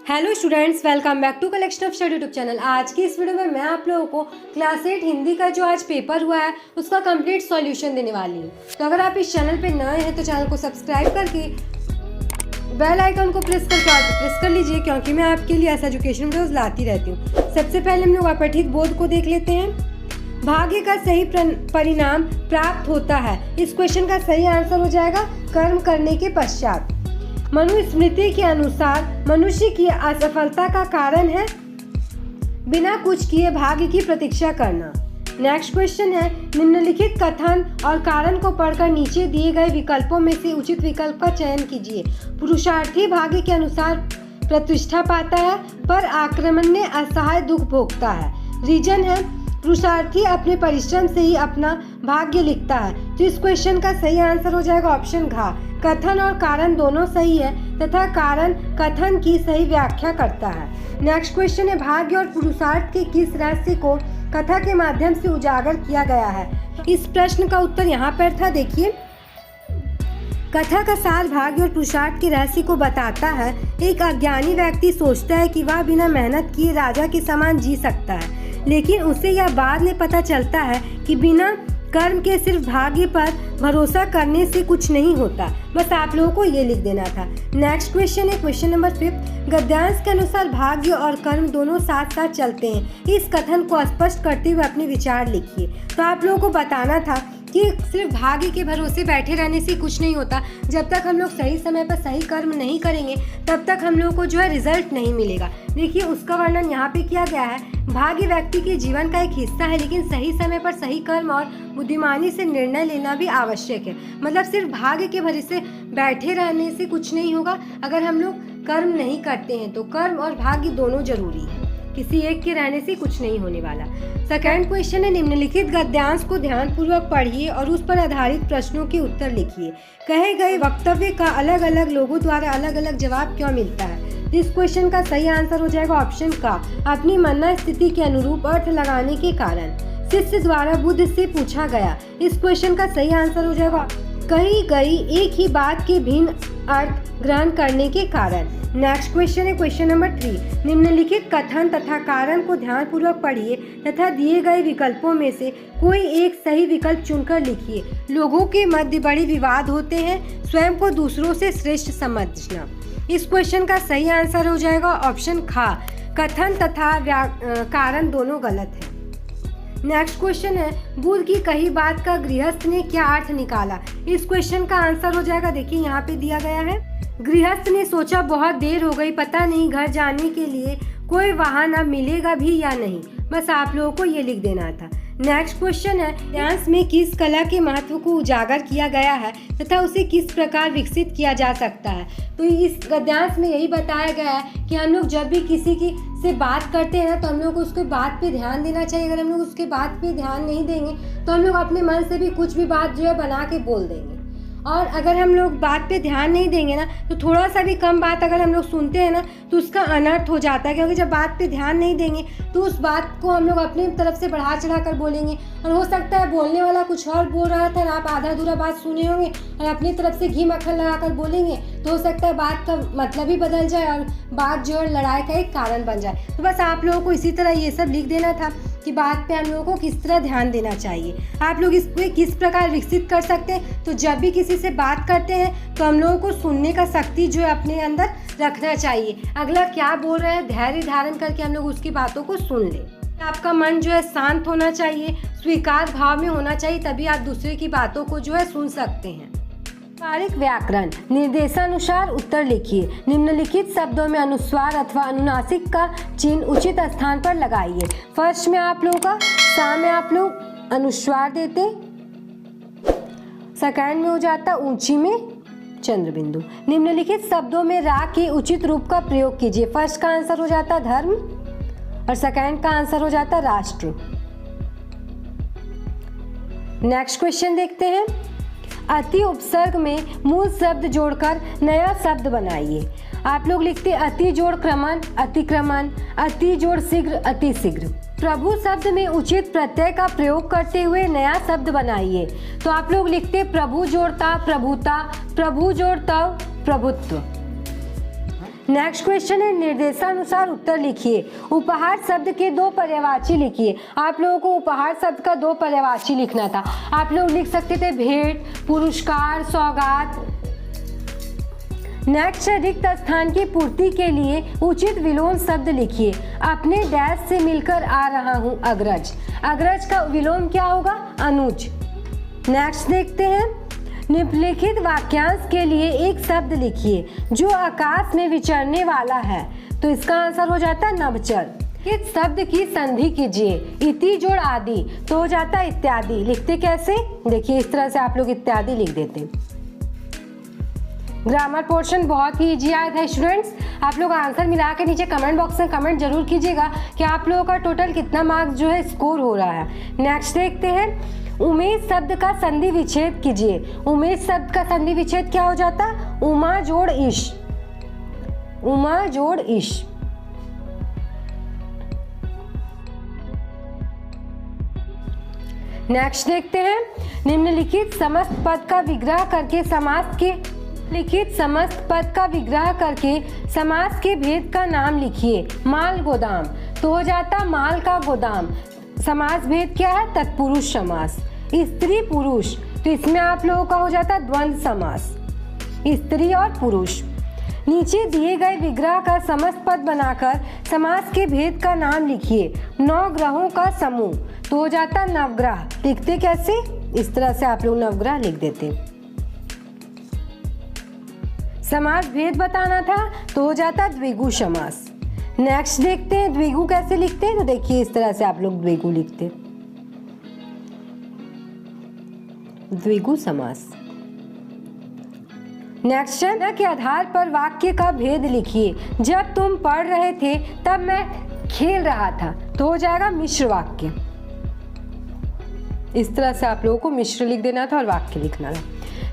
Hello students, welcome back to collection of study YouTube channel. आज की इस video में मैं आप लोगों को क्लास 8 हिंदी का जो आज पेपर हुआ है उसका कंप्लीट सॉल्यूशन देने वाली हूँ। तो अगर आप इस चैनल पे नए हैं तो चैनल को सब्सक्राइब करके बेल आइकन को प्रेस कर लीजिए, क्योंकि मैं आपके लिए ऐसा एजुकेशन वीडियोस लाती रहती हूँ। सबसे पहले हम लोग अपठित बोध को देख लेते हैं। भाग्य का सही परिणाम प्राप्त होता है। इस क्वेश्चन का सही आंसर हो जाएगा कर्म करने के पश्चात। मनुस्मृति के अनुसार मनुष्य की असफलता का कारण है बिना कुछ किए भाग्य की प्रतीक्षा करना। नेक्स्ट क्वेश्चन है, निम्नलिखित कथन और कारण को पढ़कर नीचे दिए गए विकल्पों में से उचित विकल्प का चयन कीजिए। पुरुषार्थी भाग्य के अनुसार प्रतिष्ठा पाता है, पर आक्रमण में असहाय दुख भोगता है। रीजन है, पुरुषार्थी अपने परिश्रम से ही अपना भाग्य लिखता है। तो इस क्वेश्चन का सही आंसर हो जाएगा ऑप्शन घ। कथन और कारण दोनों सही है तथा कारण कथन की सही व्याख्या करता है। नेक्स्ट क्वेश्चन है, भाग्य और पुरुषार्थ के किस रहस्य को कथा के माध्यम से उजागर किया गया है। इस प्रश्न का उत्तर यहाँ पर था। देखिए, कथा का सार भाग्य और पुरुषार्थ के रहस्य को बताता है। एक अज्ञानी व्यक्ति सोचता है कि वह बिना मेहनत किए राजा के समान जी सकता है, लेकिन उसे यह बाद में पता चलता है कि बिना कर्म के सिर्फ भाग्य पर भरोसा करने से कुछ नहीं होता। बस आप लोगों को ये लिख देना था। नेक्स्ट क्वेश्चन है क्वेश्चन नंबर 5। गद्यांश के अनुसार भाग्य और कर्म दोनों साथ साथ चलते हैं। इस कथन को स्पष्ट करते हुए अपने विचार लिखिए। तो आप लोगों को बताना था कि सिर्फ भाग्य के भरोसे बैठे रहने से कुछ नहीं होता। जब तक हम लोग सही समय पर सही कर्म नहीं करेंगे तब तक हम लोगों को जो है रिजल्ट नहीं मिलेगा। देखिए, उसका वर्णन यहाँ पे किया गया है। भाग्य व्यक्ति के जीवन का एक हिस्सा है, लेकिन सही समय पर सही कर्म और बुद्धिमानी से निर्णय लेना भी आवश्यक है। मतलब सिर्फ भाग्य के भरोसे बैठे रहने से कुछ नहीं होगा। अगर हम लोग कर्म नहीं करते हैं तो कर्म और भाग्य दोनों जरूरी है। किसी एक के रहने से कुछ नहीं होने वाला। सेकंड क्वेश्चन है, निम्नलिखित गद्यांश को ध्यानपूर्वक पढ़िए और उस पर आधारित प्रश्नों के उत्तर लिखिए। कहे गए वक्तव्य का अलग अलग लोगों द्वारा अलग अलग जवाब क्यों मिलता है। इस क्वेश्चन का सही आंसर हो जाएगा ऑप्शन का। अपनी मनना स्थिति के अनुरूप अर्थ लगाने के कारण। शिष्य द्वारा बुद्ध से पूछा गया। इस क्वेश्चन का सही आंसर हो जाएगा कही गई एक ही बात के भिन्न अर्थ ग्रहण करने के कारण। नेक्स्ट क्वेश्चन है क्वेश्चन नंबर 3। निम्नलिखित कथन तथा कारण को ध्यानपूर्वक पढ़िए तथा दिए गए विकल्पों में से कोई एक सही विकल्प चुनकर लिखिए। लोगों के मध्य बड़े विवाद होते हैं। स्वयं को दूसरों से श्रेष्ठ समझना। इस क्वेश्चन का सही आंसर हो जाएगा ऑप्शन खा। कथन तथा कारण दोनों गलत है। नेक्स्ट क्वेश्चन है, बुद्ध की कही बात का गृहस्थ ने क्या अर्थ निकाला। इस क्वेश्चन का आंसर हो जाएगा, देखिए यहाँ पे दिया गया है। गृहस्थ ने सोचा बहुत देर हो गई, पता नहीं घर जाने के लिए कोई वाहन अब मिलेगा भी या नहीं। बस आप लोगों को ये लिख देना था। नेक्स्ट क्वेश्चन है, गद्यांश में किस कला के महत्व को उजागर किया गया है तथा उसे किस प्रकार विकसित किया जा सकता है। तो इस गद्यांश में यही बताया गया है कि हम लोग जब भी किसी की से बात करते हैं ना तो हम लोग को उसके बात पे ध्यान देना चाहिए। अगर हम लोग उसके बात पे ध्यान नहीं देंगे तो हम लोग अपने मन से भी कुछ भी बात जो है बना के बोल देंगे। और अगर हम लोग बात पे ध्यान नहीं देंगे ना तो थोड़ा सा भी कम बात अगर हम लोग सुनते हैं ना तो उसका अनर्थ हो जाता है, क्योंकि जब बात पे ध्यान नहीं देंगे तो उस बात को हम लोग अपनी तरफ से बढ़ा चढ़ा कर बोलेंगे और हो सकता है बोलने वाला कुछ और बोल रहा था और आप आधा अधूरा बात सुने होंगे और अपनी तरफ से घी मक्खन लगा कर बोलेंगे तो हो सकता है बात का मतलब ही बदल जाए और बात जो है लड़ाई का एक कारण बन जाए। तो बस आप लोगों को इसी तरह ये सब लिख देना था कि बात पे हम लोगों को किस तरह ध्यान देना चाहिए। आप लोग इस पे किस प्रकार विकसित कर सकते हैं। तो जब भी किसी से बात करते हैं तो हम लोगों को सुनने का शक्ति जो है अपने अंदर रखना चाहिए। अगला क्या बोल रहा है धैर्य धारण करके हम लोग उसकी बातों को सुन लें। आपका मन जो है शांत होना चाहिए, स्वीकार भाव में होना चाहिए, तभी आप दूसरे की बातों को जो है सुन सकते हैं। पारिक व्याकरण निर्देशानुसार उत्तर लिखिए। निम्नलिखित शब्दों में अनुस्वार अथवा अनुनासिक का चिन्ह उचित स्थान पर लगाइए। फर्स्ट में आप लोगों का सा में आप लोग अनुस्वार देते, सेकंड में हो जाता ऊंची में चंद्र बिंदु। निम्नलिखित शब्दों में रा के उचित रूप का प्रयोग कीजिए। फर्स्ट का आंसर हो जाता धर्म और सेकंड का आंसर हो जाता राष्ट्र। नेक्स्ट क्वेश्चन देखते हैं। अति उपसर्ग में मूल शब्द जोड़कर नया शब्द बनाइए। आप लोग लिखते अति जोड़ क्रमण, अतिक्रमण, अति जोड़ शीघ्र, अति शीघ्र। प्रभु शब्द में उचित प्रत्यय का प्रयोग करते हुए नया शब्द बनाइए। तो आप लोग लिखते प्रभु जोड़ता प्रभुता, प्रभु जोड़ता प्रभुत्व। नेक्स्ट क्वेश्चन है निर्देशानुसार उत्तर लिखिए। उपहार शब्द के दो पर्यायवाची लिखिए। आप लोगों को उपहार शब्द का दो पर्यायवाची लिखना था। आप लोग लिख सकते थे भेंट, पुरस्कार, सौगात। नेक्स्ट है रिक्त स्थान की पूर्ति के लिए उचित विलोम शब्द लिखिए। अपने डैश से मिलकर आ रहा हूँ अग्रज। अग्रज का विलोम क्या होगा? अनुज। नेक्स्ट देखते हैं निम्नलिखित वाक्यांश के लिए एक शब्द लिखिए जो आकाश में विचरने वाला है। तो इसका आंसर हो जाता है नभचर। इस शब्द की संधि कीजिए। इति जोड़ आदि तो हो जाता है इत्यादि। लिखते कैसे? देखिए इस तरह से आप लोग इत्यादि लिख देते। ग्रामर पोर्शन बहुत ही इजी आया था स्टूडेंट्स। आप लोग आंसर मिला के नीचे कमेंट बॉक्स में कमेंट जरूर कीजिएगा कि आप लोगों का टोटल कितना मार्क्स जो है स्कोर हो रहा है। नेक्स्ट देखते हैं उमेश शब्द का संधि विच्छेद कीजिए। उमेश शब्द का संधि विच्छेद क्या हो जाता? उमा जोड़ ईश। उमा जोड़ ईश। नेक्स्ट देखते हैं निम्नलिखित समस्त पद का विग्रह करके समास के समास के भेद का नाम लिखिए। माल गोदाम तो हो जाता माल का गोदाम। समास भेद क्या है? तत्पुरुष समास। स्त्री पुरुष तो इसमें आप लोगों का हो जाता द्वंद्व समास, स्त्री और पुरुष। नीचे दिए गए विग्रह का समस्त पद बनाकर समास के भेद का नाम लिखिए। 9 ग्रहों का समूह तो हो जाता नवग्रह। लिखते कैसे? इस तरह से आप लोग नवग्रह लिख देते। समास भेद बताना था तो हो जाता द्विगु समास। नेक्स्ट देखते हैं द्विगु कैसे लिखते हैं। तो देखिए इस तरह से आप लोग द्विगु लिखते। द्विगु समास। नेक्स्ट है के आधार पर वाक्य का भेद लिखिए। जब तुम पढ़ रहे थे तब मैं खेल रहा था तो हो जाएगा मिश्र वाक्य। इस तरह से आप लोगों को मिश्र लिख देना था और वाक्य लिखना था।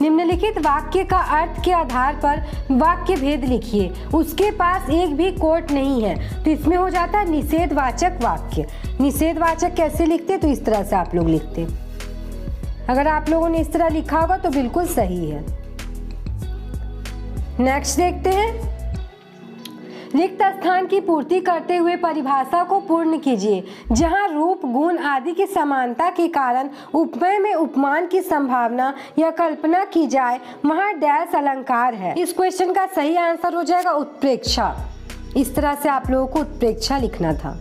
निम्नलिखित वाक्य का अर्थ के आधार पर वाक्य भेद लिखिए। उसके पास एक भी कोट नहीं है तो इसमें हो जाता है निषेधवाचक वाक्य। निषेधवाचक कैसे लिखते? तो इस तरह से आप लोग लिखते। अगर आप लोगों ने इस तरह लिखा होगा तो बिल्कुल सही है। नेक्स्ट देखते हैं रिक्त स्थान की पूर्ति करते हुए परिभाषा को पूर्ण कीजिए। जहां रूप, गुण आदि की समानता के कारण उपमेय में उपमान की संभावना या कल्पना की जाए वहां डैश अलंकार है। इस क्वेश्चन का सही आंसर हो जाएगा उत्प्रेक्षा। इस तरह से आप लोगों को उत्प्रेक्षा लिखना था।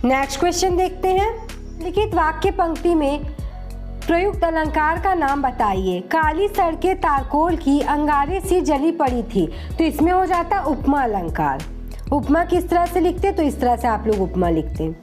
नेक्स्ट क्वेश्चन देखते हैं लिखित वाक्य पंक्ति में प्रयुक्त अलंकार का नाम बताइए। काली सड़कें तारकोल की अंगारे सी जली पड़ी थी तो इसमें हो जाता उपमा अलंकार। उपमा किस तरह से लिखते? तो इस तरह से आप लोग उपमा लिखते।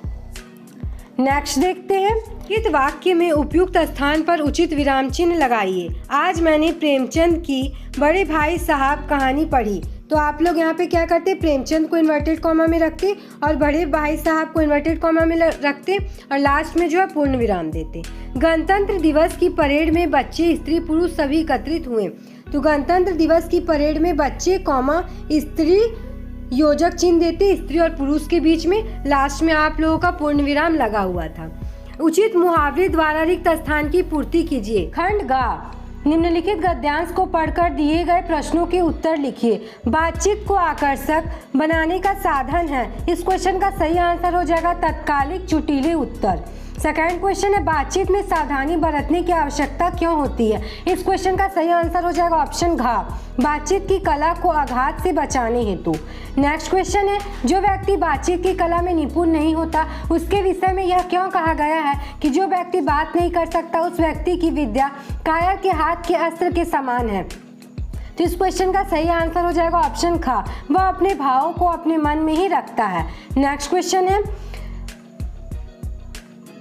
नेक्स्ट देखते हैं इस वाक्य में उपयुक्त स्थान पर उचित विराम चिन्ह लगाइए। आज मैंने प्रेमचंद की बड़े भाई साहब कहानी पढ़ी तो आप लोग यहाँ पे क्या करते? प्रेमचंद को इन्वर्टेड कॉमा में रखते और बड़े भाई साहब को इन्वर्टेड कॉमा में रखते और लास्ट में जो है पूर्ण विराम देते। गणतंत्र दिवस की परेड में बच्चे, स्त्री, पुरुष सभी एकत्रित हुए तो गणतंत्र दिवस की परेड में बच्चे कॉमा स्त्री योजक चिन्ह देते स्त्री और पुरुष के बीच में। लास्ट में आप लोगों का पूर्ण विराम लगा हुआ था। उचित मुहावरे द्वारा रिक्त स्थान की पूर्ति कीजिए। खंड गा निम्नलिखित गद्यांश को पढ़कर दिए गए प्रश्नों के उत्तर लिखिए। बातचीत को आकर्षक बनाने का साधन है। इस क्वेश्चन का सही आंसर हो जाएगा तत्कालिक चुटीले उत्तर। सेकंड क्वेश्चन है बातचीत में सावधानी बरतने की आवश्यकता क्यों होती है। इस क्वेश्चन का सही आंसर हो जाएगा ऑप्शन घ, बातचीत की कला को आघात से बचाने हेतु। नेक्स्ट क्वेश्चन है जो व्यक्ति बातचीत की कला में निपुण नहीं होता उसके विषय में यह क्यों कहा गया है कि जो व्यक्ति बात नहीं कर सकता उस व्यक्ति की विद्या कायर के हाथ के अस्त्र के समान है। तो इस क्वेश्चन का सही आंसर हो जाएगा ऑप्शन ख, वह अपने भावों को अपने मन में ही रखता है। नेक्स्ट क्वेश्चन है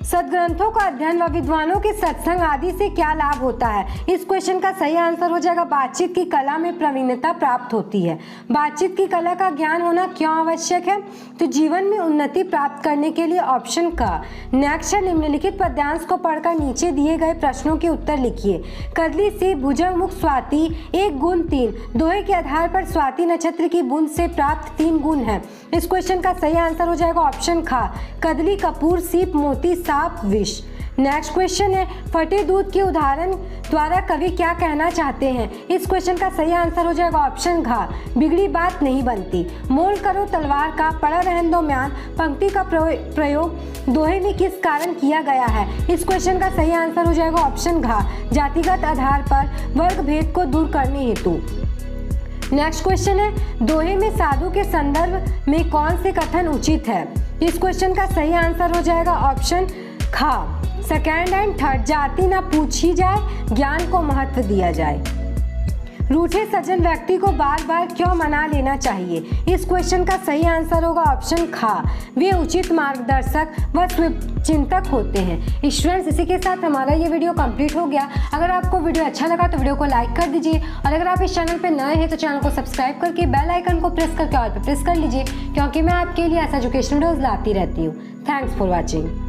सदग्रंथों का अध्ययन व विद्वानों के सत्संग आदि से क्या लाभ होता है। इस क्वेश्चन का सही आंसर हो जाएगा बातचीत की कला में प्रवीणता प्राप्त होती है। बातचीत की कला का ज्ञान होना क्यों आवश्यक है? तो जीवन में उन्नति प्राप्त करने के लिए ऑप्शन का। नेक्स्ट है निम्नलिखित पद्यांश को पढ़कर नीचे दिए गए प्रश्नों के उत्तर लिखिए। कदली से भुजंग मुख स्वाति 1 गुण 3 दोहे के आधार पर स्वाति नक्षत्र की बूंद से प्राप्त 3 गुण है। इस क्वेश्चन का सही आंसर हो जाएगा ऑप्शन ख, कदली, कपूर, सीप, मोती, सांप, विष। नेक्स्ट क्वेश्चन है, फटे दूध के उदाहरण द्वारा कवि क्या कहना चाहते हैं। इस क्वेश्चन का सही आंसर हो जाएगा ऑप्शन घ, बिगड़ी बात नहीं बनती। मोल करो तलवार का, पड़ा रहन दो म्यान पंक्ति का प्रयोग दोहे में किस कारण किया गया है। इस क्वेश्चन का सही आंसर हो जाएगा ऑप्शन घ, जातिगत आधार पर वर्ग भेद को दूर करने हेतु। नेक्स्ट क्वेश्चन है, दोहे में साधु के संदर्भ में कौन से कथन उचित है। इस क्वेश्चन का सही आंसर हो जाएगा ऑप्शन ख, सेकेंड एंड थर्ड। जाति ना पूछी जाए, ज्ञान को महत्व दिया जाए। रूठे सज्जन व्यक्ति को बार बार क्यों मना लेना चाहिए। इस क्वेश्चन का सही आंसर होगा ऑप्शन ख, वे उचित मार्गदर्शक व चिंतक होते हैं। स्टूडेंट्स, इसी के साथ हमारा ये वीडियो कंप्लीट हो गया। अगर आपको वीडियो अच्छा लगा तो वीडियो को लाइक कर दीजिए, और अगर आप इस चैनल पर नए हैं तो चैनल को सब्सक्राइब करके बेल आइकन को प्रेस करके ऑल पे प्रेस कर लीजिए, क्योंकि मैं आपके लिए ऐसा एजुकेशनल वीडियोज़ लाती रहती हूँ। Thanks for watching.